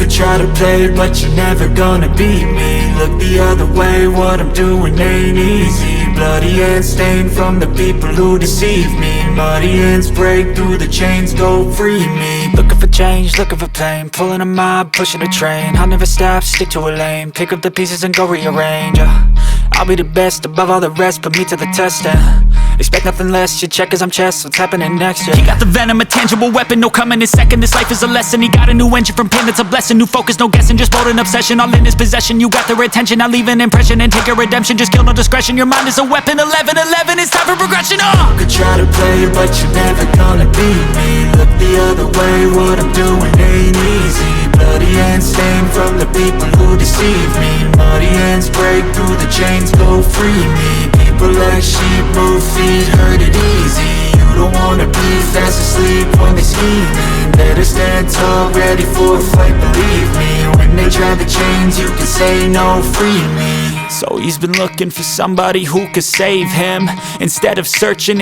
could try to play, but you're never gonna beat me. Look the other way, what I'm doing ain't easy. Bloody hands stained from the people who deceive me. Muddy hands break through the chains, go free me. Looking for change, looking for pain, pulling a mob, pushing a train. I'll never stop, stick to a lane, pick up the pieces and go rearrange. I'll be the best above all the rest, put me to the test and expect nothing less. You check as I'm chess, what's happening next? Yeah. He got the venom, a tangible weapon, no coming in second. This life is a lesson, he got a new engine from pain, that's a blessing. New focus, no guessing, just bold and obsession, all in his possession. You got their attention, I'll leave an impression and take a redemption. Just kill, no discretion, your mind is a weapon. 11-11, it's time for progression. You could try to play, but you're never gonna beat me. Look the other way, what I'm doing ain't easy. Bloody hands stained from the people who deceive me. Muddy hands break through the chains, go free me. People like sheep move feet, hurt it easy. You don't wanna be fast asleep when they scheming. Better stand tall, ready for a fight, believe me. When they try the chains, you can say no, free me. So he's been looking for somebody who could save him, instead of searching